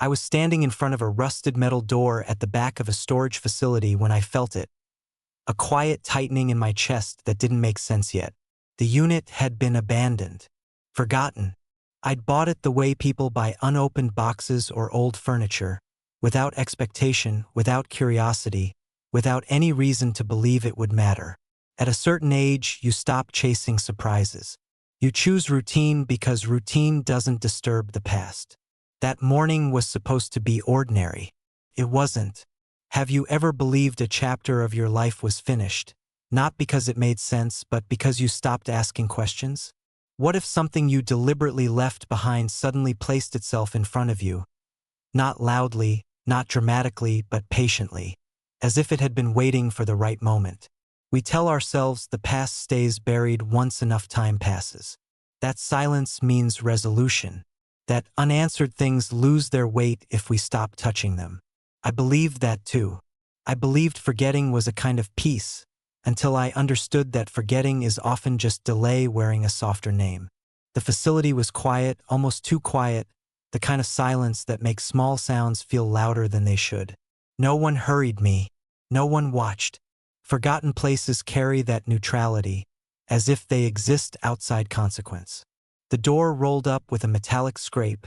I was standing in front of a rusted metal door at the back of a storage facility when I felt it. A quiet tightening in my chest that didn't make sense yet. The unit had been abandoned. Forgotten. I'd bought it the way people buy unopened boxes or old furniture, without expectation, without curiosity, without any reason to believe it would matter. At a certain age, you stop chasing surprises. You choose routine because routine doesn't disturb the past. That morning was supposed to be ordinary. It wasn't. Have you ever believed a chapter of your life was finished? Not because it made sense, but because you stopped asking questions? What if something you deliberately left behind suddenly placed itself in front of you? Not loudly, not dramatically, but patiently, as if it had been waiting for the right moment. We tell ourselves the past stays buried once enough time passes. That silence means resolution. That unanswered things lose their weight if we stop touching them. I believed that too. I believed forgetting was a kind of peace, until I understood that forgetting is often just delay wearing a softer name. The facility was quiet, almost too quiet, the kind of silence that makes small sounds feel louder than they should. No one hurried me. No one watched. Forgotten places carry that neutrality, as if they exist outside consequence. The door rolled up with a metallic scrape,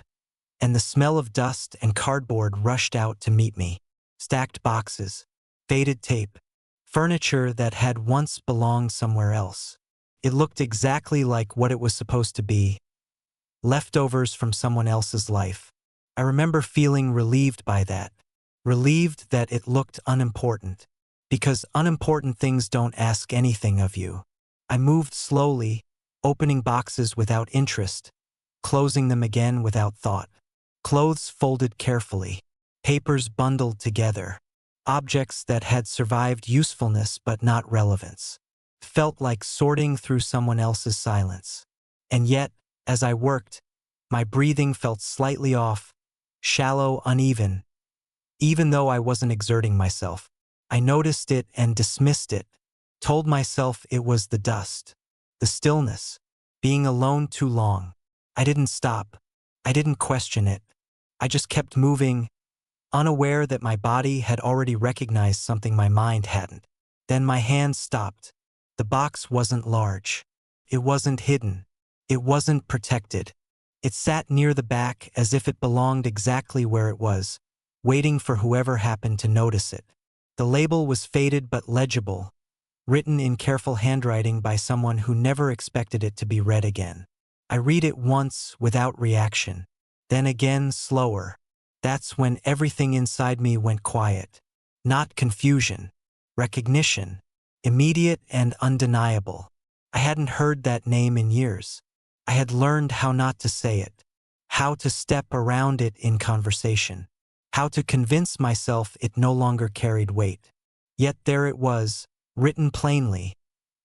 and the smell of dust and cardboard rushed out to meet me. Stacked boxes, faded tape, furniture that had once belonged somewhere else. It looked exactly like what it was supposed to be, leftovers from someone else's life. I remember feeling relieved by that, relieved that it looked unimportant, because unimportant things don't ask anything of you. I moved slowly, opening boxes without interest, closing them again without thought. Clothes folded carefully, papers bundled together, objects that had survived usefulness but not relevance. Felt like sorting through someone else's silence. And yet, as I worked, my breathing felt slightly off, shallow, uneven. Even though I wasn't exerting myself, I noticed it and dismissed it, told myself it was the dust, the stillness, being alone too long. I didn't stop. I didn't question it. I just kept moving, unaware that my body had already recognized something my mind hadn't. Then my hand stopped. The box wasn't large. It wasn't hidden. It wasn't protected. It sat near the back as if it belonged exactly where it was, waiting for whoever happened to notice it. The label was faded but legible, written in careful handwriting by someone who never expected it to be read again. I read it once without reaction, then again slower. That's when everything inside me went quiet. Not confusion, recognition, immediate and undeniable. I hadn't heard that name in years. I had learned how not to say it, how to step around it in conversation, how to convince myself it no longer carried weight. Yet there it was, written plainly,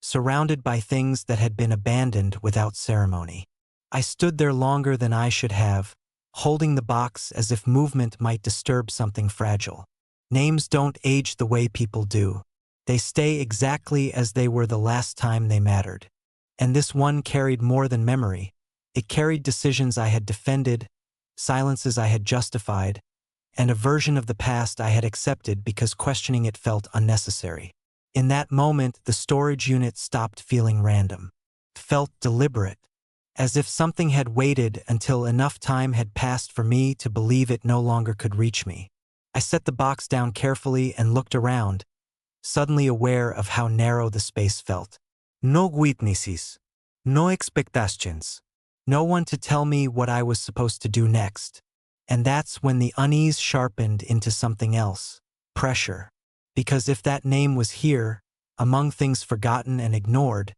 surrounded by things that had been abandoned without ceremony. I stood there longer than I should have, holding the box as if movement might disturb something fragile. Names don't age the way people do. They stay exactly as they were the last time they mattered. And this one carried more than memory. It carried decisions I had defended, silences I had justified, and a version of the past I had accepted because questioning it felt unnecessary. In that moment, the storage unit stopped feeling random. It felt deliberate, as if something had waited until enough time had passed for me to believe it no longer could reach me. I set the box down carefully and looked around, suddenly aware of how narrow the space felt. No witnesses, no expectations, no one to tell me what I was supposed to do next. And that's when the unease sharpened into something else, pressure. Because if that name was here, among things forgotten and ignored,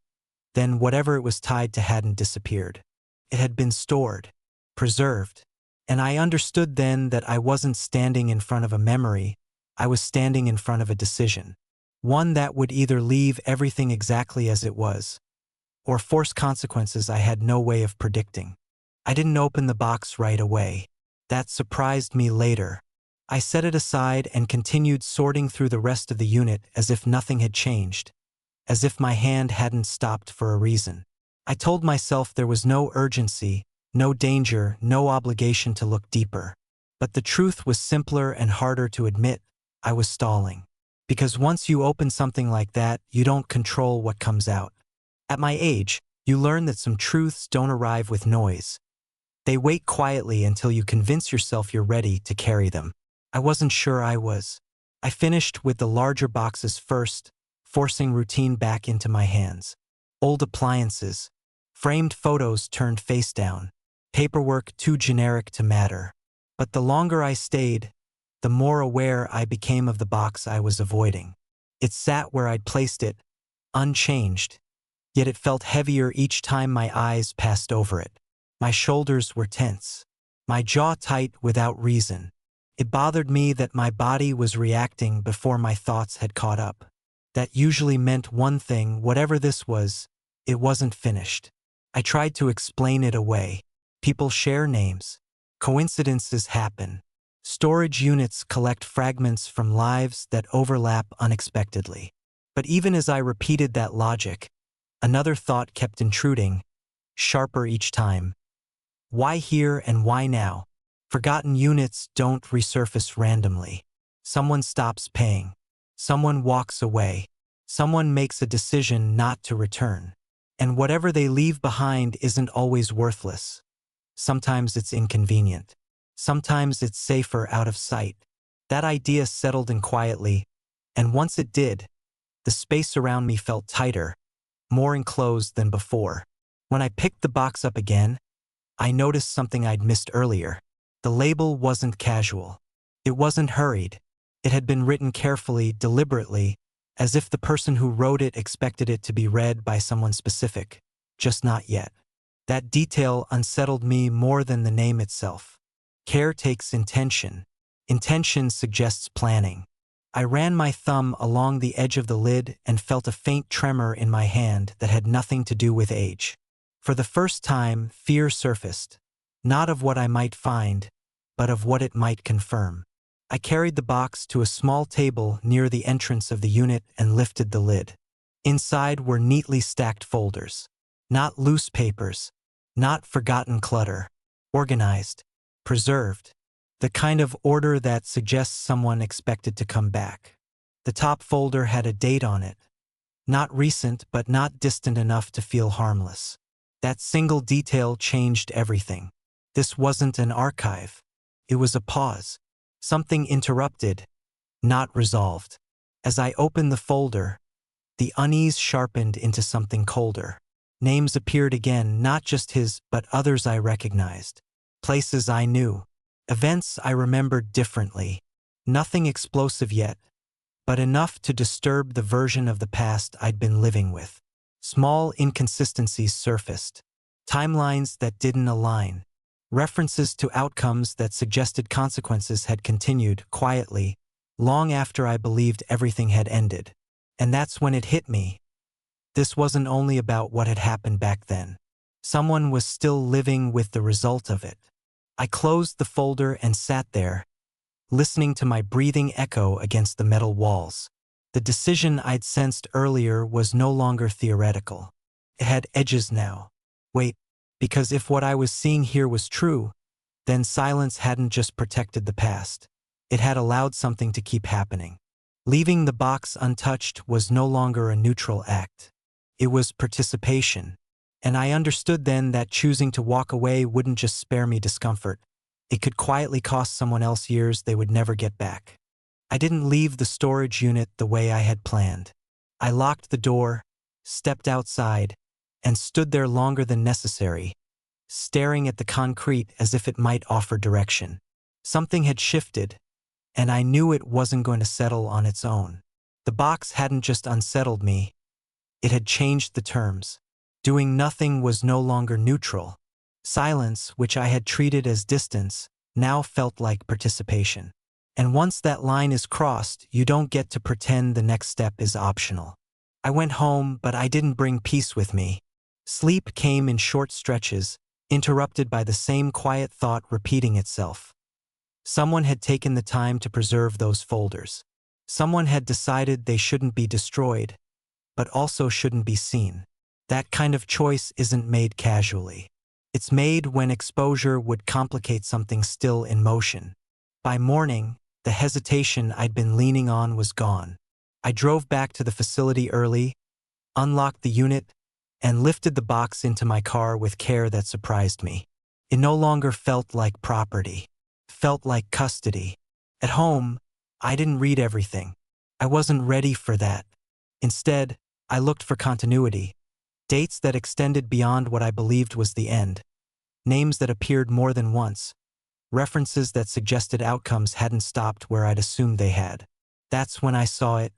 then whatever it was tied to hadn't disappeared. It had been stored, preserved. And I understood then that I wasn't standing in front of a memory, I was standing in front of a decision. One that would either leave everything exactly as it was, or force consequences I had no way of predicting. I didn't open the box right away. That surprised me later. I set it aside and continued sorting through the rest of the unit as if nothing had changed, as if my hand hadn't stopped for a reason. I told myself there was no urgency, no danger, no obligation to look deeper. But the truth was simpler and harder to admit. I was stalling. Because once you open something like that, you don't control what comes out. At my age, you learn that some truths don't arrive with noise. They wait quietly until you convince yourself you're ready to carry them. I wasn't sure I was. I finished with the larger boxes first, forcing routine back into my hands. Old appliances, framed photos turned face down, paperwork too generic to matter. But the longer I stayed, the more aware I became of the box I was avoiding. It sat where I'd placed it, unchanged, yet it felt heavier each time my eyes passed over it. My shoulders were tense, my jaw tight without reason. It bothered me that my body was reacting before my thoughts had caught up. That usually meant one thing, whatever this was, it wasn't finished. I tried to explain it away. People share names. Coincidences happen. Storage units collect fragments from lives that overlap unexpectedly. But even as I repeated that logic, another thought kept intruding, sharper each time. Why here and why now? Forgotten units don't resurface randomly. Someone stops paying. Someone walks away. Someone makes a decision not to return. And whatever they leave behind isn't always worthless. Sometimes it's inconvenient. Sometimes it's safer out of sight. That idea settled in quietly, and once it did, the space around me felt tighter, more enclosed than before. When I picked the box up again, I noticed something I'd missed earlier. The label wasn't casual. It wasn't hurried. It had been written carefully, deliberately, as if the person who wrote it expected it to be read by someone specific, just not yet. That detail unsettled me more than the name itself. Care takes intention. Intention suggests planning. I ran my thumb along the edge of the lid and felt a faint tremor in my hand that had nothing to do with age. For the first time, fear surfaced, not of what I might find, but of what it might confirm. I carried the box to a small table near the entrance of the unit and lifted the lid. Inside were neatly stacked folders. Not loose papers, not forgotten clutter. Organized, preserved. The kind of order that suggests someone expected to come back. The top folder had a date on it. Not recent, but not distant enough to feel harmless. That single detail changed everything. This wasn't an archive. It was a pause. Something interrupted, not resolved. As I opened the folder, the unease sharpened into something colder. Names appeared again, not just his, but others I recognized. Places I knew. Events I remembered differently. Nothing explosive yet, but enough to disturb the version of the past I'd been living with. Small inconsistencies surfaced. Timelines that didn't align. References to outcomes that suggested consequences had continued quietly, long after I believed everything had ended. And that's when it hit me. This wasn't only about what had happened back then. Someone was still living with the result of it. I closed the folder and sat there, listening to my breathing echo against the metal walls. The decision I'd sensed earlier was no longer theoretical. It had edges now. Wait, because if what I was seeing here was true, then silence hadn't just protected the past. It had allowed something to keep happening. Leaving the box untouched was no longer a neutral act. It was participation. And I understood then that choosing to walk away wouldn't just spare me discomfort. It could quietly cost someone else years they would never get back. I didn't leave the storage unit the way I had planned. I locked the door, stepped outside, and stood there longer than necessary, staring at the concrete as if it might offer direction. Something had shifted, and I knew it wasn't going to settle on its own. The box hadn't just unsettled me, it had changed the terms. Doing nothing was no longer neutral. Silence, which I had treated as distance, now felt like participation. And once that line is crossed, you don't get to pretend the next step is optional. I went home, but I didn't bring peace with me. Sleep came in short stretches, interrupted by the same quiet thought repeating itself. Someone had taken the time to preserve those folders. Someone had decided they shouldn't be destroyed, but also shouldn't be seen. That kind of choice isn't made casually. It's made when exposure would complicate something still in motion. By morning, the hesitation I'd been leaning on was gone. I drove back to the facility early, unlocked the unit, and lifted the box into my car with care that surprised me. It no longer felt like property. It felt like custody. At home, I didn't read everything. I wasn't ready for that. Instead, I looked for continuity, dates that extended beyond what I believed was the end, names that appeared more than once, references that suggested outcomes hadn't stopped where I'd assumed they had. That's when I saw it.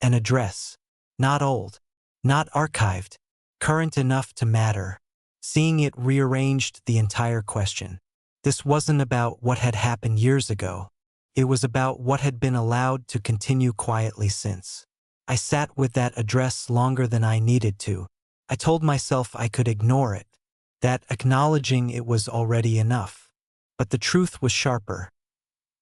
An address. Not old. Not archived. Current enough to matter. Seeing it rearranged the entire question. This wasn't about what had happened years ago. It was about what had been allowed to continue quietly since. I sat with that address longer than I needed to. I told myself I could ignore it, that acknowledging it was already enough. But the truth was sharper.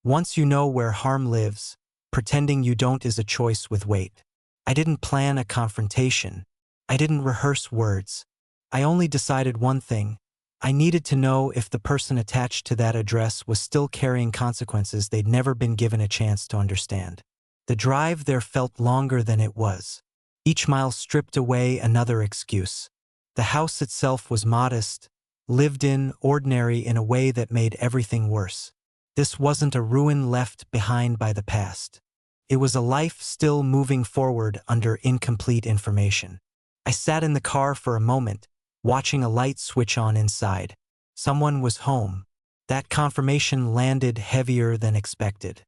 Once you know where harm lives, pretending you don't is a choice with weight. I didn't plan a confrontation. I didn't rehearse words. I only decided one thing. I needed to know if the person attached to that address was still carrying consequences they'd never been given a chance to understand. The drive there felt longer than it was. Each mile stripped away another excuse. The house itself was modest, lived in, ordinary in a way that made everything worse. This wasn't a ruin left behind by the past. It was a life still moving forward under incomplete information. I sat in the car for a moment, watching a light switch on inside. Someone was home. That confirmation landed heavier than expected.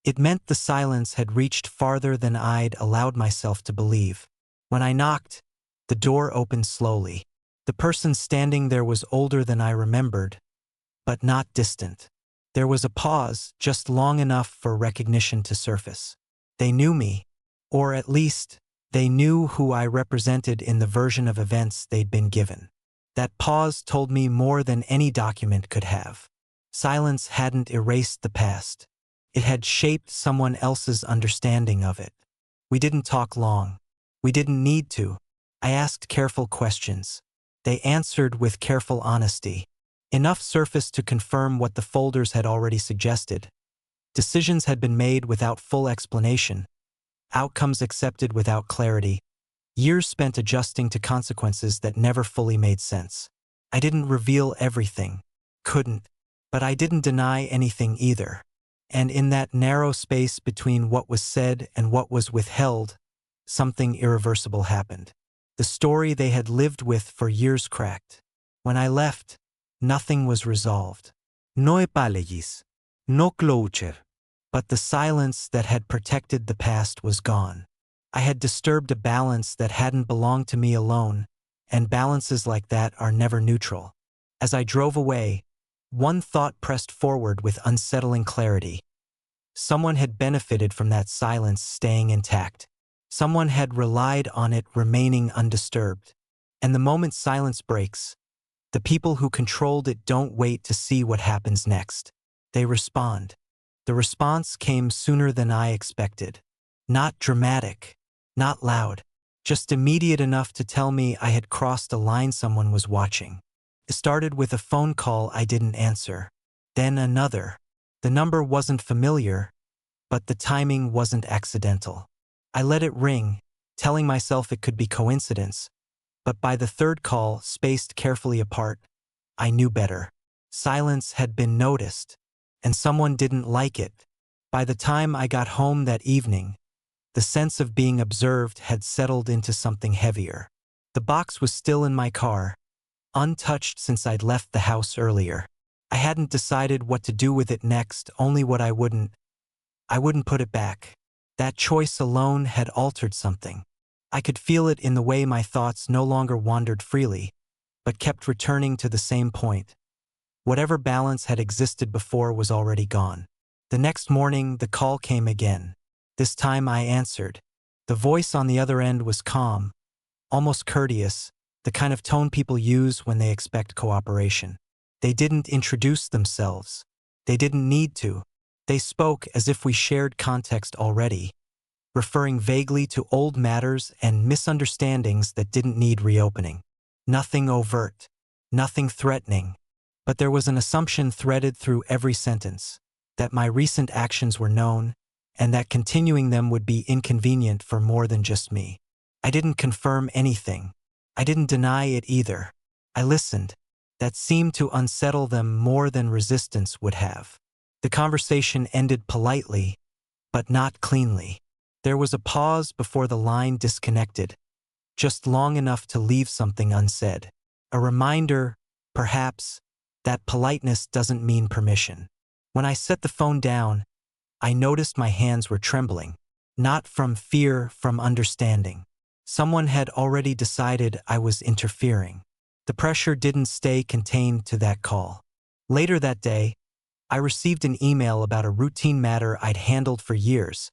It meant the silence had reached farther than I'd allowed myself to believe. When I knocked, the door opened slowly. The person standing there was older than I remembered, but not distant. There was a pause, just long enough for recognition to surface. They knew me, or at least, they knew who I represented in the version of events they'd been given. That pause told me more than any document could have. Silence hadn't erased the past. It had shaped someone else's understanding of it. We didn't talk long. We didn't need to. I asked careful questions. They answered with careful honesty. Enough surface to confirm what the folders had already suggested. Decisions had been made without full explanation. Outcomes accepted without clarity. Years spent adjusting to consequences that never fully made sense. I didn't reveal everything. Couldn't. But I didn't deny anything either. And in that narrow space between what was said and what was withheld, something irreversible happened. The story they had lived with for years cracked. When I left, nothing was resolved. No apologies. No closure. But the silence that had protected the past was gone. I had disturbed a balance that hadn't belonged to me alone, and balances like that are never neutral. As I drove away, one thought pressed forward with unsettling clarity. Someone had benefited from that silence staying intact. Someone had relied on it remaining undisturbed. And the moment silence breaks, the people who controlled it don't wait to see what happens next. They respond. The response came sooner than I expected. Not dramatic, not loud, just immediate enough to tell me I had crossed a line someone was watching. It started with a phone call I didn't answer. Then another. The number wasn't familiar, but the timing wasn't accidental. I let it ring, telling myself it could be coincidence. But by the third call, spaced carefully apart, I knew better. Silence had been noticed, and someone didn't like it. By the time I got home that evening, the sense of being observed had settled into something heavier. The box was still in my car, untouched since I'd left the house earlier. I hadn't decided what to do with it next, only what I wouldn't put it back. That choice alone had altered something. I could feel it in the way my thoughts no longer wandered freely, but kept returning to the same point. Whatever balance had existed before was already gone. The next morning, the call came again. This time I answered. The voice on the other end was calm, almost courteous, the kind of tone people use when they expect cooperation. They didn't introduce themselves. They didn't need to. They spoke as if we shared context already, referring vaguely to old matters and misunderstandings that didn't need reopening. Nothing overt, nothing threatening, but there was an assumption threaded through every sentence. that my recent actions were known, and that continuing them would be inconvenient for more than just me. I didn't confirm anything. I didn't deny it either. I listened. That seemed to unsettle them more than resistance would have. The conversation ended politely, but not cleanly. There was a pause before the line disconnected, just long enough to leave something unsaid. A reminder, perhaps, that politeness doesn't mean permission. When I set the phone down, I noticed my hands were trembling, not from fear, from understanding. Someone had already decided I was interfering. The pressure didn't stay contained to that call. Later that day, I received an email about a routine matter I'd handled for years,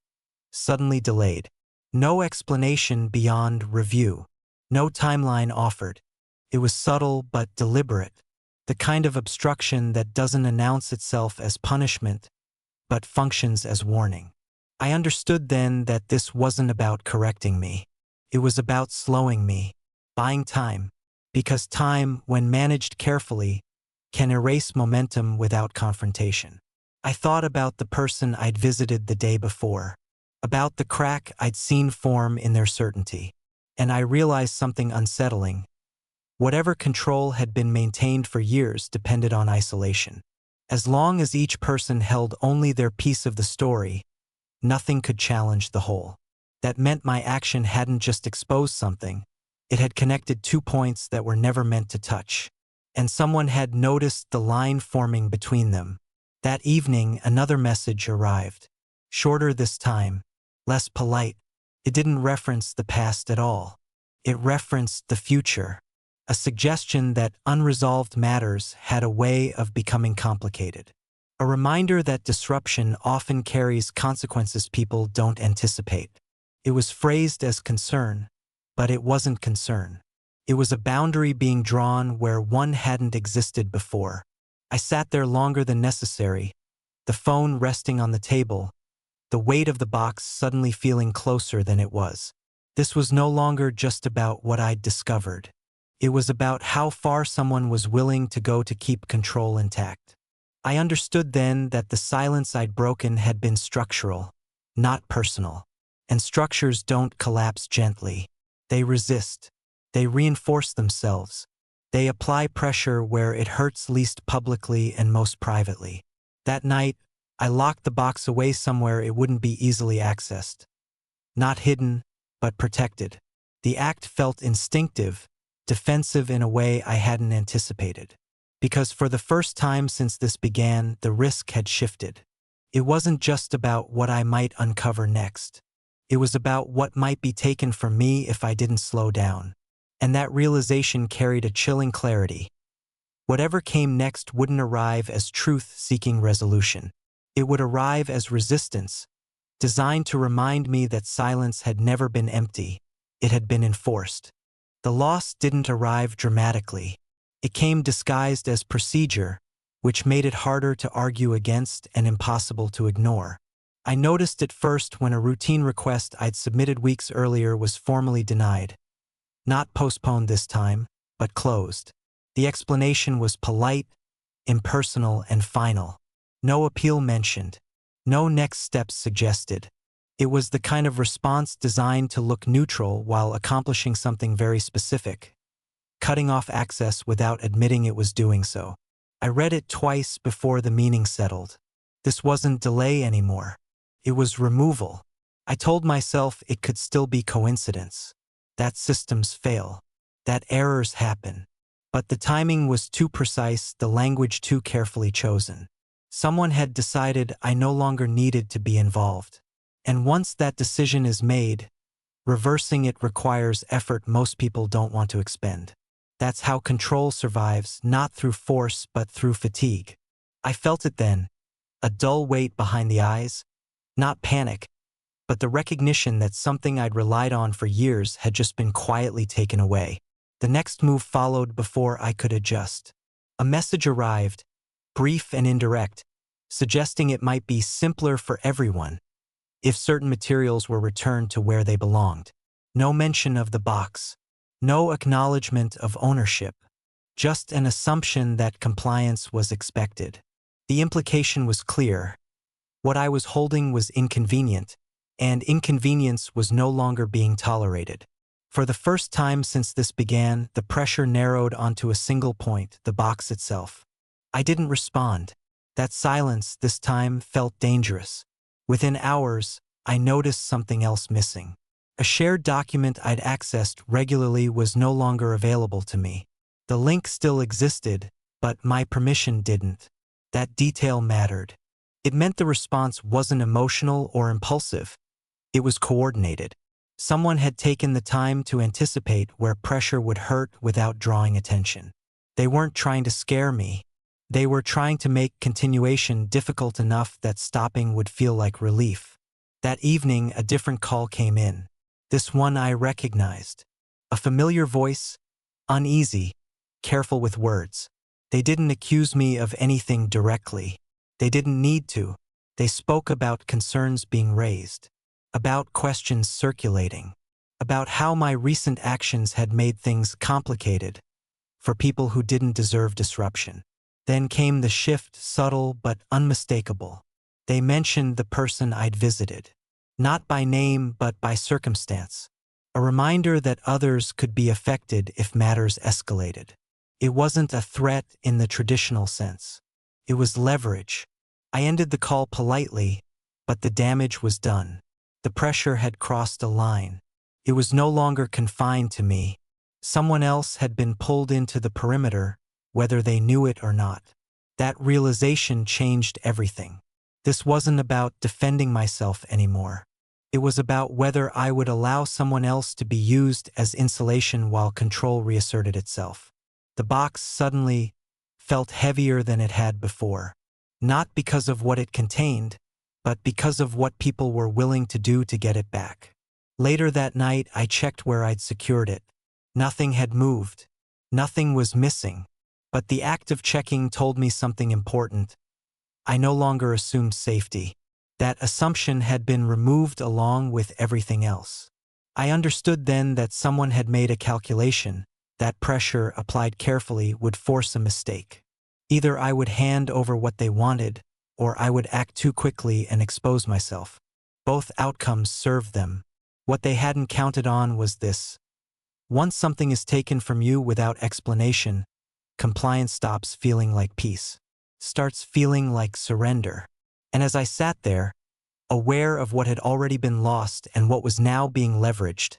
suddenly delayed. No explanation beyond review. No timeline offered. It was subtle but deliberate, the kind of obstruction that doesn't announce itself as punishment, but functions as warning. I understood then that this wasn't about correcting me. It was about slowing me, buying time, because time, when managed carefully, can erase momentum without confrontation. I thought about the person I'd visited the day before, about the crack I'd seen form in their certainty, and I realized something unsettling. Whatever control had been maintained for years depended on isolation. As long as each person held only their piece of the story, nothing could challenge the whole. That meant my action hadn't just exposed something, it had connected 2 points that were never meant to touch. And someone had noticed the line forming between them. That evening, another message arrived. Shorter this time, less polite. It didn't reference the past at all. It referenced the future. A suggestion that unresolved matters had a way of becoming complicated. A reminder that disruption often carries consequences people don't anticipate. It was phrased as concern, but it wasn't concern. It was a boundary being drawn where one hadn't existed before. I sat there longer than necessary, the phone resting on the table, the weight of the box suddenly feeling closer than it was. This was no longer just about what I'd discovered. It was about how far someone was willing to go to keep control intact. I understood then that the silence I'd broken had been structural, not personal. And structures don't collapse gently. They resist. They reinforce themselves. They apply pressure where it hurts least publicly and most privately. That night, I locked the box away somewhere it wouldn't be easily accessed. Not hidden, but protected. The act felt instinctive, defensive in a way I hadn't anticipated. Because for the first time since this began, the risk had shifted. It wasn't just about what I might uncover next. It was about what might be taken from me if I didn't slow down. And that realization carried a chilling clarity. Whatever came next wouldn't arrive as truth-seeking resolution. It would arrive as resistance, designed to remind me that silence had never been empty. It had been enforced. The loss didn't arrive dramatically. It came disguised as procedure, which made it harder to argue against and impossible to ignore. I noticed it first when a routine request I'd submitted weeks earlier was formally denied. Not postponed this time, but closed. The explanation was polite, impersonal, and final. No appeal mentioned. No next steps suggested. It was the kind of response designed to look neutral while accomplishing something very specific. Cutting off access without admitting it was doing so. I read it twice before the meaning settled. This wasn't delay anymore. It was removal. I told myself it could still be coincidence. That systems fail. That errors happen. But the timing was too precise, the language too carefully chosen. Someone had decided I no longer needed to be involved. And once that decision is made, reversing it requires effort most people don't want to expend. That's how control survives, not through force but through fatigue. I felt it then, a dull weight behind the eyes. Not panic, but the recognition that something I'd relied on for years had just been quietly taken away. The next move followed before I could adjust. A message arrived, brief and indirect, suggesting it might be simpler for everyone if certain materials were returned to where they belonged. No mention of the box. No acknowledgement of ownership. Just an assumption that compliance was expected. The implication was clear. What I was holding was inconvenient, and inconvenience was no longer being tolerated. For the first time since this began, the pressure narrowed onto a single point, the box itself. I didn't respond. That silence, this time, felt dangerous. Within hours, I noticed something else missing. A shared document I'd accessed regularly was no longer available to me. The link still existed, but my permission didn't. That detail mattered. It meant the response wasn't emotional or impulsive. It was coordinated. Someone had taken the time to anticipate where pressure would hurt without drawing attention. They weren't trying to scare me. They were trying to make continuation difficult enough that stopping would feel like relief. That evening, a different call came in. This one I recognized. A familiar voice, uneasy, careful with words. They didn't accuse me of anything directly. They didn't need to. They spoke about concerns being raised, about questions circulating, about how my recent actions had made things complicated for people who didn't deserve disruption. Then came the shift, subtle but unmistakable. They mentioned the person I'd visited, not by name but by circumstance, a reminder that others could be affected if matters escalated. It wasn't a threat in the traditional sense. It was leverage. I ended the call politely, but the damage was done. The pressure had crossed a line. It was no longer confined to me. Someone else had been pulled into the perimeter, whether they knew it or not. That realization changed everything. This wasn't about defending myself anymore. It was about whether I would allow someone else to be used as insulation while control reasserted itself. The box suddenly felt heavier than it had before, not because of what it contained, but because of what people were willing to do to get it back. Later that night, I checked where I'd secured it. Nothing had moved. Nothing was missing. But the act of checking told me something important. I no longer assumed safety. That assumption had been removed along with everything else. I understood then that someone had made a calculation. That pressure, applied carefully, would force a mistake. Either I would hand over what they wanted, or I would act too quickly and expose myself. Both outcomes served them. What they hadn't counted on was this. Once something is taken from you without explanation, compliance stops feeling like peace, starts feeling like surrender. And as I sat there, aware of what had already been lost and what was now being leveraged,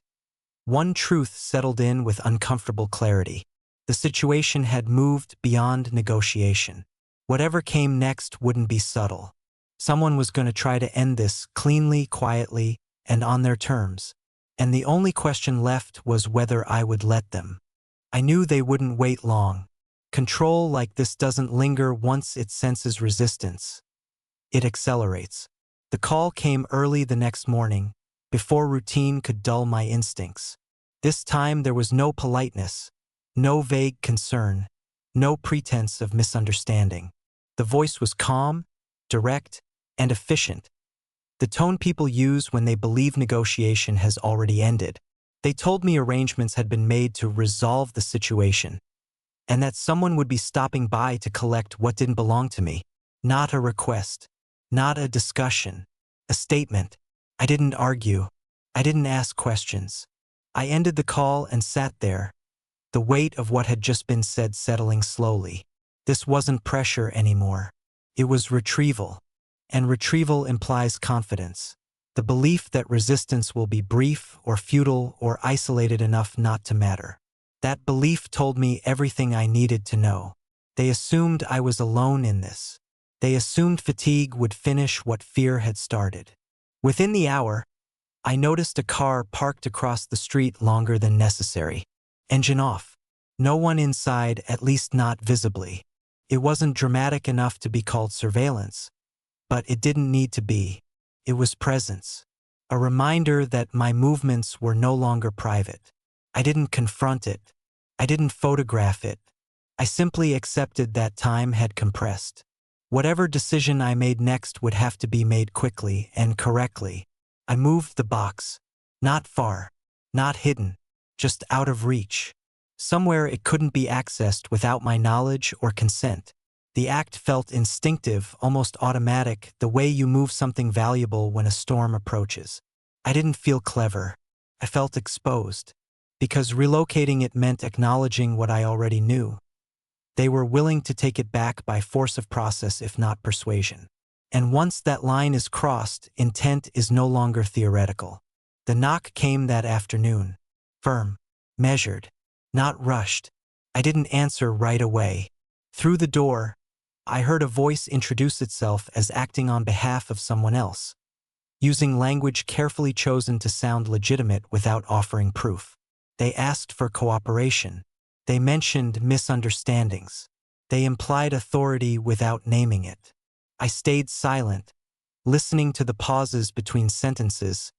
one truth settled in with uncomfortable clarity. The situation had moved beyond negotiation. Whatever came next wouldn't be subtle. Someone was going to try to end this cleanly, quietly, and on their terms. And the only question left was whether I would let them. I knew they wouldn't wait long. Control like this doesn't linger once it senses resistance. It accelerates. The call came early the next morning, before routine could dull my instincts. This time there was no politeness, no vague concern, no pretense of misunderstanding. The voice was calm, direct, and efficient. The tone people use when they believe negotiation has already ended. They told me arrangements had been made to resolve the situation, and that someone would be stopping by to collect what didn't belong to me. Not a request, not a discussion, a statement. I didn't argue. I didn't ask questions. I ended the call and sat there, the weight of what had just been said settling slowly. This wasn't pressure anymore. It was retrieval. And retrieval implies confidence. The belief that resistance will be brief or futile or isolated enough not to matter. That belief told me everything I needed to know. They assumed I was alone in this. They assumed fatigue would finish what fear had started. Within the hour, I noticed a car parked across the street longer than necessary. Engine off. No one inside, at least not visibly. It wasn't dramatic enough to be called surveillance, but it didn't need to be. It was presence. A reminder that my movements were no longer private. I didn't confront it. I didn't photograph it. I simply accepted that time had compressed. Whatever decision I made next would have to be made quickly and correctly. I moved the box. Not far. Not hidden. Just out of reach. Somewhere it couldn't be accessed without my knowledge or consent. The act felt instinctive, almost automatic, the way you move something valuable when a storm approaches. I didn't feel clever. I felt exposed. Because relocating it meant acknowledging what I already knew. They were willing to take it back by force of process if not persuasion. And once that line is crossed, intent is no longer theoretical. The knock came that afternoon. Firm. Measured. Not rushed. I didn't answer right away. Through the door, I heard a voice introduce itself as acting on behalf of someone else, using language carefully chosen to sound legitimate without offering proof. They asked for cooperation. They mentioned misunderstandings. They implied authority without naming it. I stayed silent, listening to the pauses between sentences,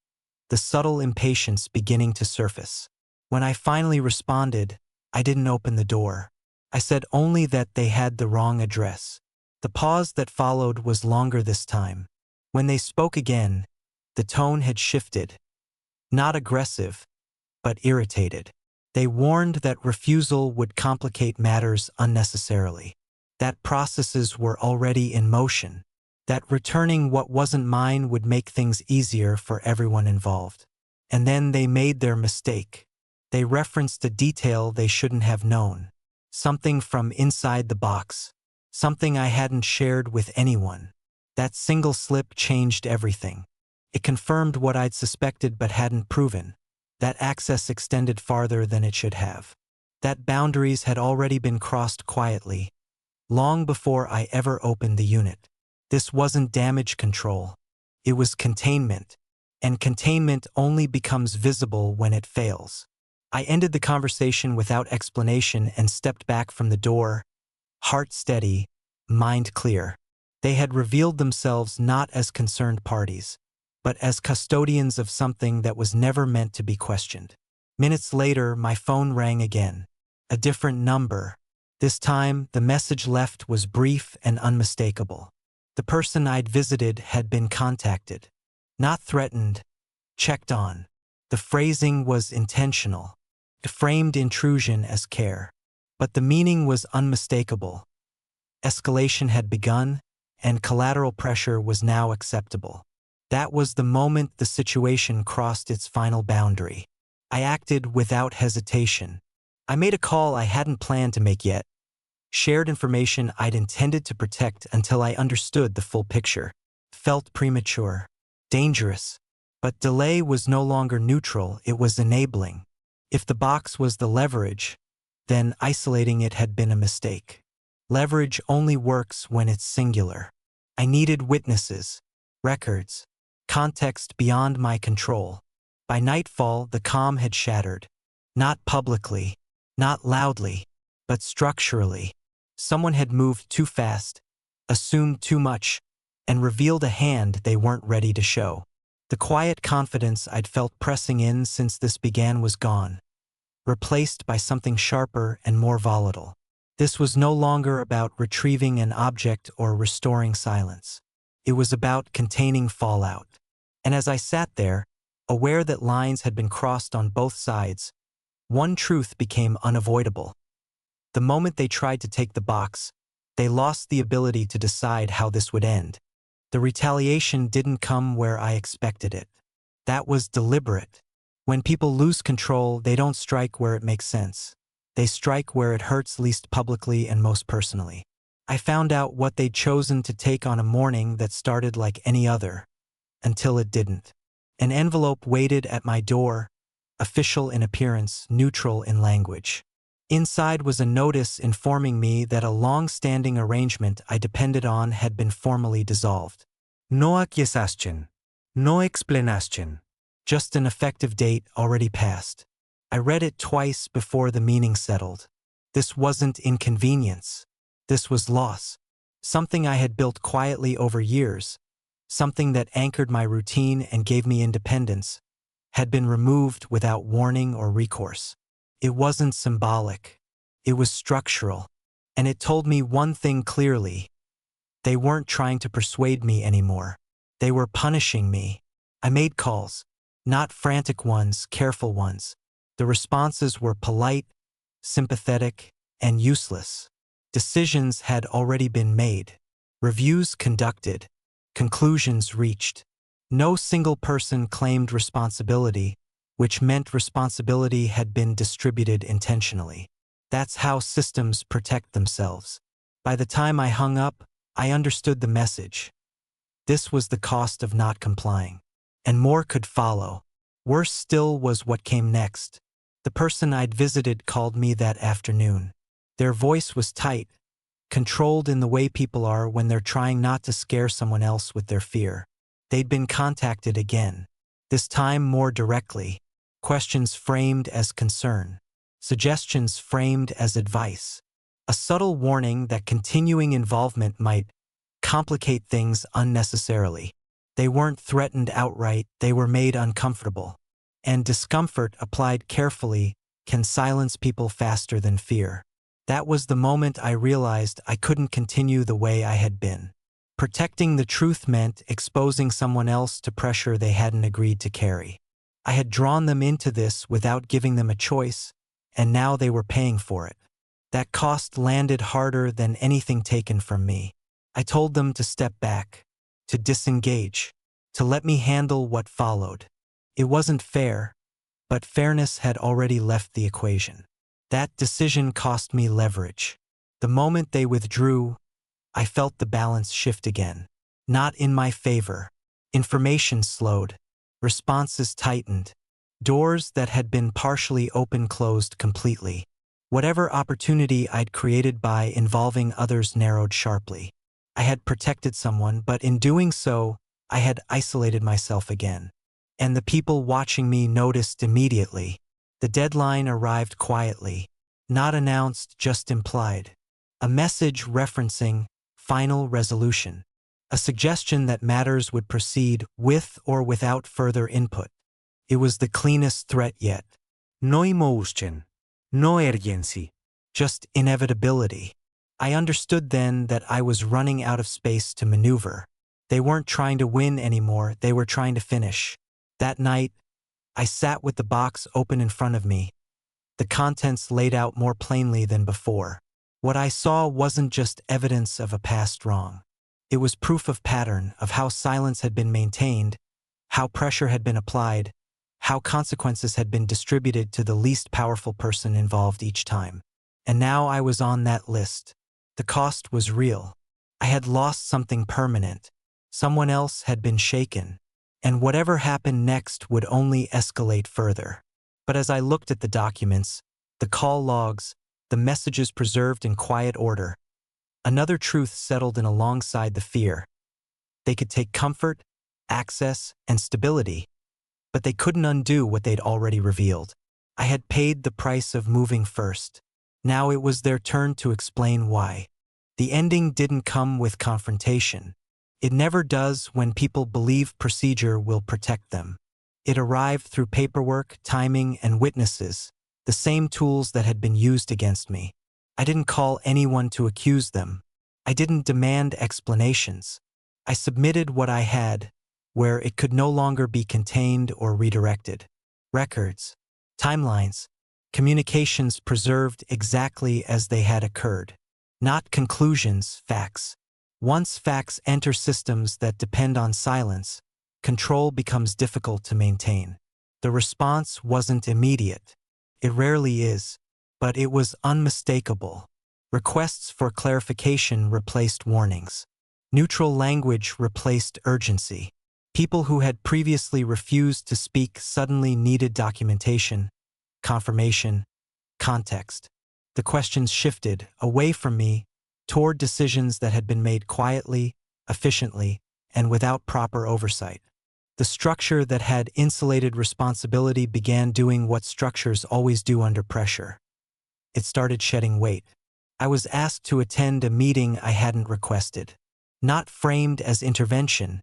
the subtle impatience beginning to surface. When I finally responded, I didn't open the door. I said only that they had the wrong address. The pause that followed was longer this time. When they spoke again, the tone had shifted. Not aggressive, but irritated. They warned that refusal would complicate matters unnecessarily. That processes were already in motion. That returning what wasn't mine would make things easier for everyone involved. And then they made their mistake. They referenced a detail they shouldn't have known. Something from inside the box. Something I hadn't shared with anyone. That single slip changed everything. It confirmed what I'd suspected but hadn't proven. That access extended farther than it should have. That boundaries had already been crossed quietly, long before I ever opened the unit. This wasn't damage control. It was containment. And containment only becomes visible when it fails. I ended the conversation without explanation and stepped back from the door, heart steady, mind clear. They had revealed themselves not as concerned parties, but as custodians of something that was never meant to be questioned. Minutes later, my phone rang again. A different number. This time, the message left was brief and unmistakable. The person I'd visited had been contacted. Not threatened, checked on. The phrasing was intentional. It framed intrusion as care. But the meaning was unmistakable. Escalation had begun, and collateral pressure was now acceptable. That was the moment the situation crossed its final boundary. I acted without hesitation. I made a call I hadn't planned to make yet, shared information I'd intended to protect until I understood the full picture. Felt premature, dangerous. But delay was no longer neutral, it was enabling. If the box was the leverage, then isolating it had been a mistake. Leverage only works when it's singular. I needed witnesses, records, context beyond my control. By nightfall, the calm had shattered. Not publicly, not loudly, but structurally. Someone had moved too fast, assumed too much, and revealed a hand they weren't ready to show. The quiet confidence I'd felt pressing in since this began was gone, replaced by something sharper and more volatile. This was no longer about retrieving an object or restoring silence. It was about containing fallout. And as I sat there, aware that lines had been crossed on both sides, one truth became unavoidable. The moment they tried to take the box, they lost the ability to decide how this would end. The retaliation didn't come where I expected it. That was deliberate. When people lose control, they don't strike where it makes sense. They strike where it hurts least publicly and most personally. I found out what they'd chosen to take on a morning that started like any other, until it didn't. An envelope waited at my door, official in appearance, neutral in language. Inside was a notice informing me that a long-standing arrangement I depended on had been formally dissolved. No acquiescen. No explanation. Just an effective date already passed. I read it twice before the meaning settled. This wasn't inconvenience. This was loss. Something I had built quietly over years, something that anchored my routine and gave me independence, had been removed without warning or recourse. It wasn't symbolic. It was structural. And it told me one thing clearly. They weren't trying to persuade me anymore. They were punishing me. I made calls. Not frantic ones, careful ones. The responses were polite, sympathetic, and useless. Decisions had already been made, reviews conducted, conclusions reached. No single person claimed responsibility, which meant responsibility had been distributed intentionally. That's how systems protect themselves. By the time I hung up, I understood the message. This was the cost of not complying. And more could follow. Worse still was what came next. The person I'd visited called me that afternoon. Their voice was tight, controlled in the way people are when they're trying not to scare someone else with their fear. They'd been contacted again, this time more directly. Questions framed as concern. Suggestions framed as advice. A subtle warning that continuing involvement might complicate things unnecessarily. They weren't threatened outright, they were made uncomfortable. And discomfort applied carefully can silence people faster than fear. That was the moment I realized I couldn't continue the way I had been. Protecting the truth meant exposing someone else to pressure they hadn't agreed to carry. I had drawn them into this without giving them a choice, and now they were paying for it. That cost landed harder than anything taken from me. I told them to step back, to disengage, to let me handle what followed. It wasn't fair, but fairness had already left the equation. That decision cost me leverage. The moment they withdrew, I felt the balance shift again. Not in my favor. Information slowed. Responses tightened. Doors that had been partially open closed completely. Whatever opportunity I'd created by involving others narrowed sharply. I had protected someone, but in doing so, I had isolated myself again. And the people watching me noticed immediately. The deadline arrived quietly, not announced, just implied. A message referencing final resolution. A suggestion that matters would proceed with or without further input. It was the cleanest threat yet. No emotion, no urgency, just inevitability. I understood then that I was running out of space to maneuver. They weren't trying to win anymore, they were trying to finish. That night, I sat with the box open in front of me, the contents laid out more plainly than before. What I saw wasn't just evidence of a past wrong. It was proof of pattern, of how silence had been maintained, how pressure had been applied, how consequences had been distributed to the least powerful person involved each time. And now I was on that list. The cost was real. I had lost something permanent. Someone else had been shaken. And whatever happened next would only escalate further. But as I looked at the documents, the call logs, the messages preserved in quiet order, another truth settled in alongside the fear. They could take comfort, access, and stability, but they couldn't undo what they'd already revealed. I had paid the price of moving first. Now it was their turn to explain why. The ending didn't come with confrontation. It never does when people believe procedure will protect them. It arrived through paperwork, timing, and witnesses, the same tools that had been used against me. I didn't call anyone to accuse them. I didn't demand explanations. I submitted what I had, where it could no longer be contained or redirected. Records, timelines, communications preserved exactly as they had occurred. Not conclusions, facts. Once facts enter systems that depend on silence, control becomes difficult to maintain. The response wasn't immediate. It rarely is, but it was unmistakable. Requests for clarification replaced warnings. Neutral language replaced urgency. People who had previously refused to speak suddenly needed documentation, confirmation, context. The questions shifted away from me toward decisions that had been made quietly, efficiently, and without proper oversight. The structure that had insulated responsibility began doing what structures always do under pressure. It started shedding weight. I was asked to attend a meeting I hadn't requested. Not framed as intervention,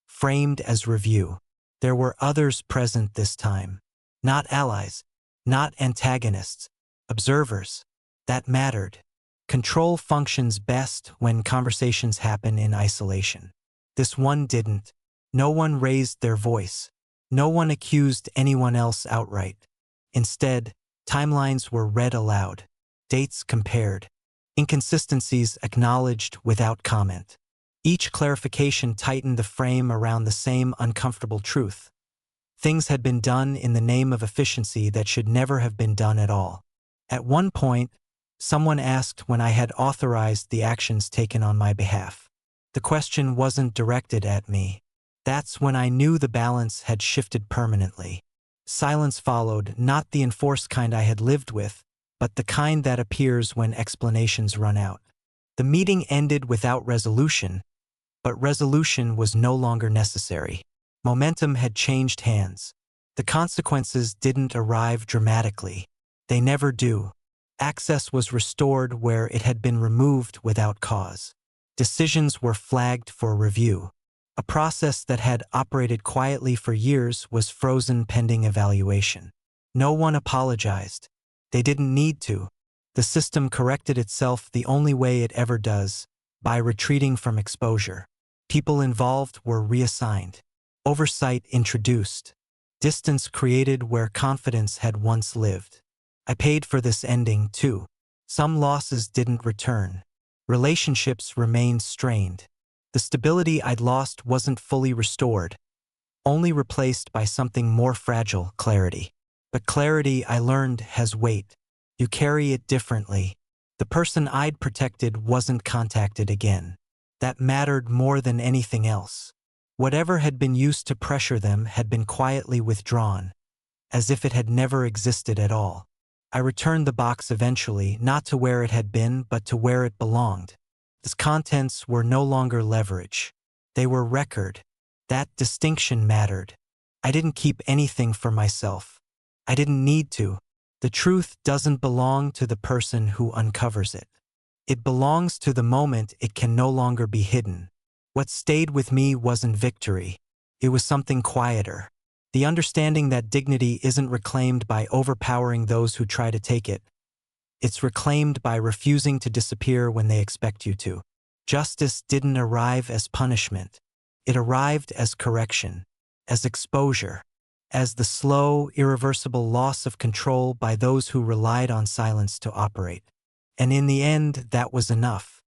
framed as review. There were others present this time. Not allies, not antagonists, observers. That mattered. Control functions best when conversations happen in isolation. This one didn't. No one raised their voice. No one accused anyone else outright. Instead, timelines were read aloud, dates compared, inconsistencies acknowledged without comment. Each clarification tightened the frame around the same uncomfortable truth. Things had been done in the name of efficiency that should never have been done at all. At one point, someone asked when I had authorized the actions taken on my behalf. The question wasn't directed at me. That's when I knew the balance had shifted permanently. Silence followed, not the enforced kind I had lived with, but the kind that appears when explanations run out. The meeting ended without resolution, but resolution was no longer necessary. Momentum had changed hands. The consequences didn't arrive dramatically. They never do. Access was restored where it had been removed without cause. Decisions were flagged for review. A process that had operated quietly for years was frozen pending evaluation. No one apologized. They didn't need to. The system corrected itself the only way it ever does, by retreating from exposure. People involved were reassigned. Oversight introduced. Distance created where confidence had once lived. I paid for this ending, too. Some losses didn't return. Relationships remained strained. The stability I'd lost wasn't fully restored, only replaced by something more fragile, clarity. But clarity, I learned, has weight. You carry it differently. The person I'd protected wasn't contacted again. That mattered more than anything else. Whatever had been used to pressure them had been quietly withdrawn, as if it had never existed at all. I returned the box eventually, not to where it had been, but to where it belonged. Its contents were no longer leverage. They were record. That distinction mattered. I didn't keep anything for myself. I didn't need to. The truth doesn't belong to the person who uncovers it. It belongs to the moment it can no longer be hidden. What stayed with me wasn't victory. It was something quieter. The understanding that dignity isn't reclaimed by overpowering those who try to take it. It's reclaimed by refusing to disappear when they expect you to. Justice didn't arrive as punishment. It arrived as correction, as exposure, as the slow, irreversible loss of control by those who relied on silence to operate. And in the end, that was enough.